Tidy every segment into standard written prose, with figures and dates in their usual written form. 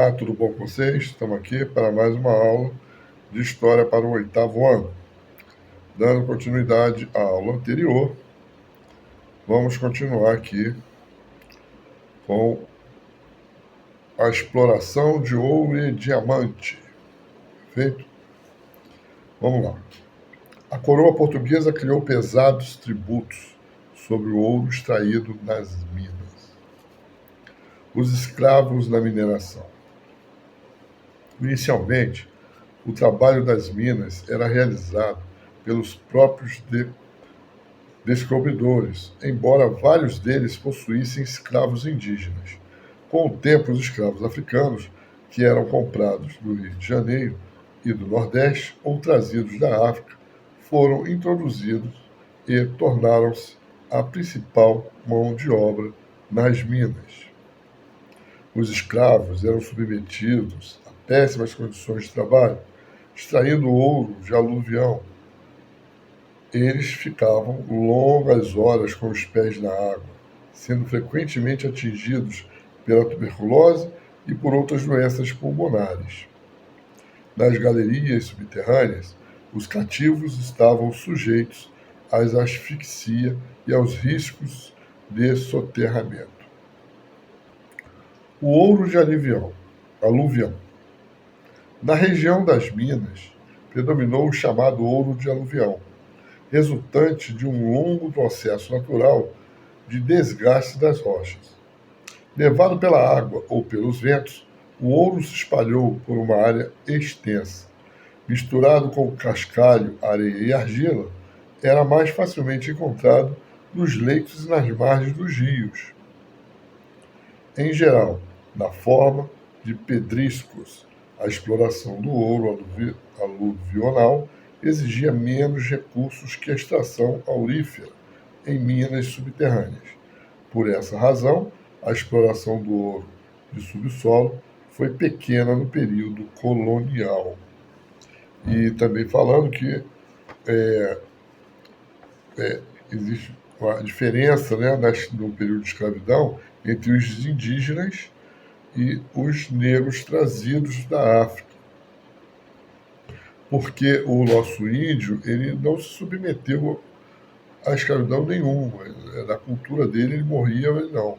Olá, tudo bom com vocês? Estamos aqui para mais uma aula de História para o 8º ano. Dando continuidade à aula anterior, vamos continuar aqui com a exploração de ouro e diamante. Perfeito? Vamos lá. A coroa portuguesa criou pesados tributos sobre o ouro extraído nas minas. Os escravos na mineração. Inicialmente, o trabalho das minas era realizado pelos próprios descobridores, embora vários deles possuíssem escravos indígenas. Com o tempo, os escravos africanos, que eram comprados do Rio de Janeiro e do Nordeste ou trazidos da África, foram introduzidos e tornaram-se a principal mão de obra nas minas. Os escravos eram submetidos a péssimas condições de trabalho, extraindo ouro de aluvião. Eles ficavam longas horas com os pés na água, sendo frequentemente atingidos pela tuberculose e por outras doenças pulmonares. Nas galerias subterrâneas, os cativos estavam sujeitos à asfixia e aos riscos de soterramento. O ouro de aluvião. Na região das minas, predominou o chamado ouro de aluvião, resultante de um longo processo natural de desgaste das rochas. Levado pela água ou pelos ventos, o ouro se espalhou por uma área extensa. Misturado com cascalho, areia e argila, era mais facilmente encontrado nos leitos e nas margens dos rios. Em geral, na forma de pedriscos, a exploração do ouro aluvional exigia menos recursos que a extração aurífera em minas subterrâneas. Por essa razão, a exploração do ouro de subsolo foi pequena no período colonial. E também falando que existe uma diferença, né, no período de escravidão entre os indígenas e os negros trazidos da África. Porque o nosso índio, ele não se submeteu à escravidão nenhuma. Da cultura dele, ele morria, mas não.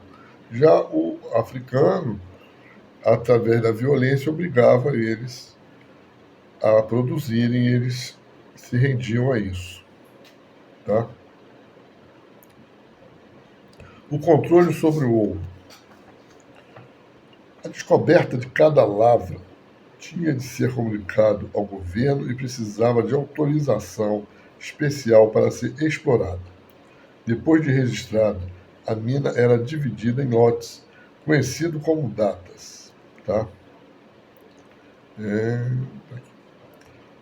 Já o africano, através da violência, obrigava eles a produzirem, e eles se rendiam a isso. Tá? O controle sobre o ouro. A descoberta de cada lavra tinha de ser comunicado ao governo e precisava de autorização especial para ser explorada. Depois de registrada, a mina era dividida em lotes, conhecido como datas. Tá?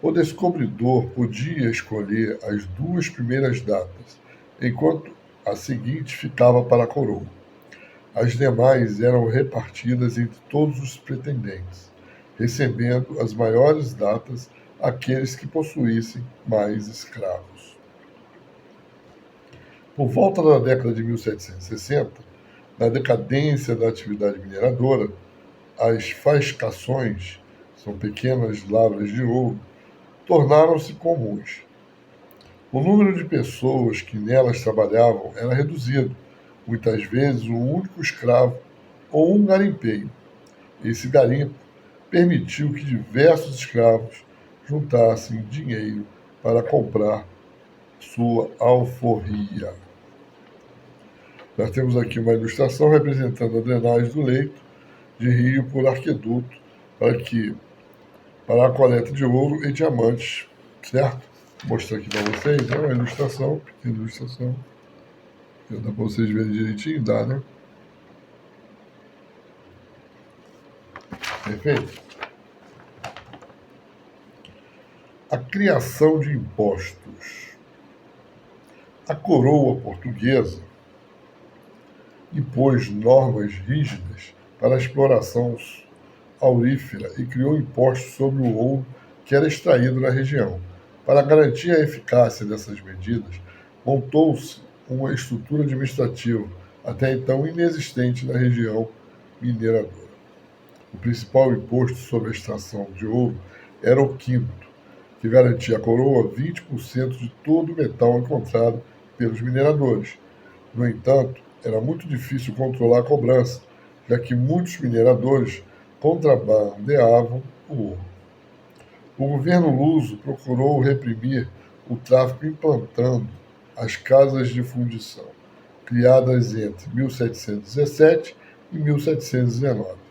O descobridor podia escolher as 2 primeiras datas, enquanto a seguinte ficava para a coroa. As demais eram repartidas entre todos os pretendentes, recebendo as maiores datas aqueles que possuíssem mais escravos. Por volta da década de 1760, na decadência da atividade mineradora, as faiscações, são pequenas lavras de ouro, tornaram-se comuns. O número de pessoas que nelas trabalhavam era reduzido, muitas vezes um único escravo ou um garimpeiro. Esse garimpo permitiu que diversos escravos juntassem dinheiro para comprar sua alforria. Nós temos aqui uma ilustração representando a drenagem do leito de rio por aqueduto para a coleta de ouro e diamantes, certo? Vou mostrar aqui para vocês, é uma ilustração, pequena ilustração. Já dá para vocês verem direitinho, dá, né? Perfeito? A criação de impostos. A coroa portuguesa impôs normas rígidas para a exploração aurífera e criou impostos sobre o ouro que era extraído na região. Para garantir a eficácia dessas medidas, montou-se uma estrutura administrativa até então inexistente na região mineradora. O principal imposto sobre a extração de ouro era o quinto, que garantia à coroa 20% de todo o metal encontrado pelos mineradores. No entanto, era muito difícil controlar a cobrança, já que muitos mineradores contrabandeavam o ouro. O governo luso procurou reprimir o tráfico implantando as casas de fundição, criadas entre 1717 e 1719,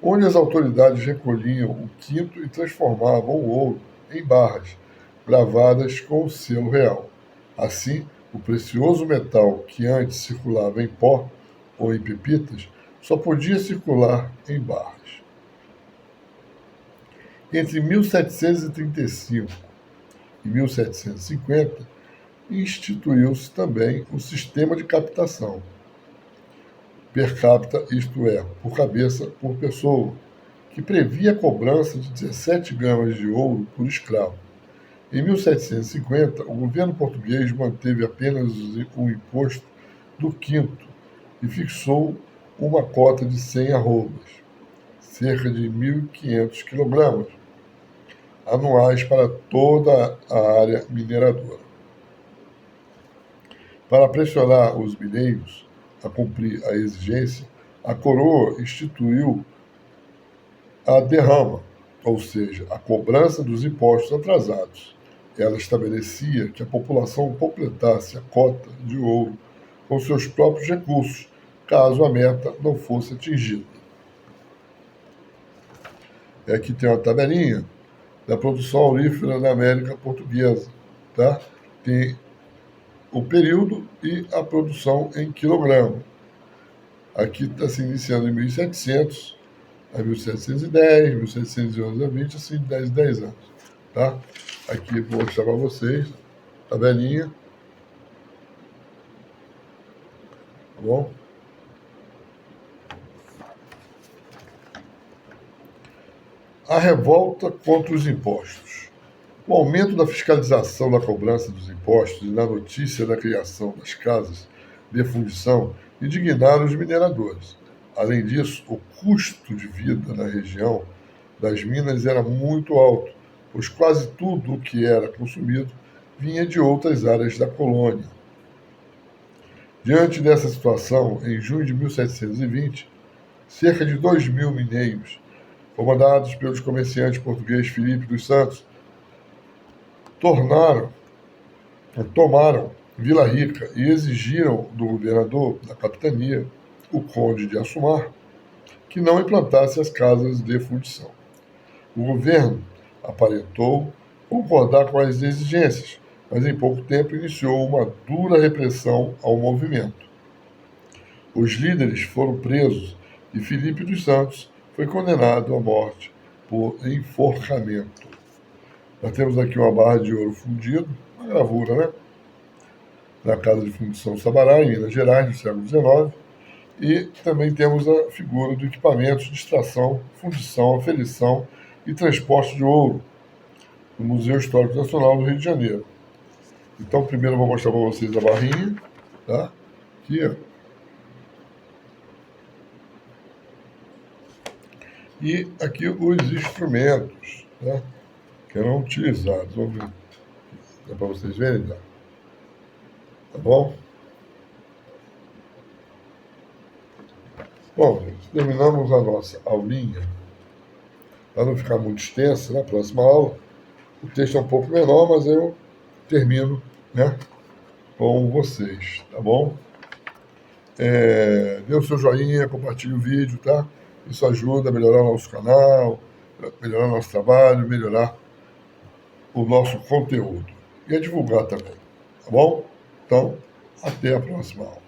onde as autoridades recolhiam o quinto e transformavam o ouro em barras, gravadas com o selo real. Assim, o precioso metal que antes circulava em pó ou em pepitas só podia circular em barras. Entre 1735 e 1750, instituiu-se também o sistema de captação per capita, isto é, por cabeça por pessoa, que previa a cobrança de 17 gramas de ouro por escravo. Em 1750, o governo português manteve apenas o imposto do quinto e fixou uma cota de 100 arrobas, cerca de 1.500 quilogramas, anuais para toda a área mineradora. Para pressionar os mineiros a cumprir a exigência, a coroa instituiu a derrama, ou seja, a cobrança dos impostos atrasados. Ela estabelecia que a população completasse a cota de ouro com seus próprios recursos, caso a meta não fosse atingida. Aqui tem uma tabelinha da produção aurífera na América Portuguesa, tá? Tem o período e a produção em quilograma. Aqui está se iniciando em 1700 a 1710, 1711 a 20, assim, 10 anos, tá? Aqui vou mostrar para vocês a tabelinha, tá bom? A revolta contra os impostos. O aumento da fiscalização da cobrança dos impostos e na notícia da criação das casas de fundição indignaram os mineradores. Além disso, o custo de vida na região das minas era muito alto, pois quase tudo o que era consumido vinha de outras áreas da colônia. Diante dessa situação, em junho de 1720, cerca de 2.000 mineiros, comandados pelos comerciantes portugueses Filipe dos Santos, tomaram Vila Rica e exigiram do governador da capitania, o conde de Assumar, que não implantasse as casas de fundição. O governo aparentou concordar com as exigências, mas em pouco tempo iniciou uma dura repressão ao movimento. Os líderes foram presos e Filipe dos Santos foi condenado à morte por enforcamento. Nós temos aqui uma barra de ouro fundido, uma gravura, né? Na Casa de Fundição Sabará, em Minas Gerais, no século XIX. E também temos a figura do equipamento de extração, fundição, aferição e transporte de ouro, no Museu Histórico Nacional do Rio de Janeiro. Então, primeiro eu vou mostrar para vocês a barrinha, tá? Aqui, ó. E aqui os instrumentos, né, que eram utilizados. Vamos ver. Dá para vocês verem? Tá bom? Bom, gente, terminamos a nossa aulinha. Para não ficar muito extensa, na próxima aula, o texto é um pouco menor, mas eu termino, né, com vocês, tá bom? Dê o seu joinha, compartilhe o vídeo, tá? Isso ajuda a melhorar o nosso canal, melhorar o nosso trabalho, melhorar o nosso conteúdo. E a divulgar também, tá bom? Então, até a próxima aula.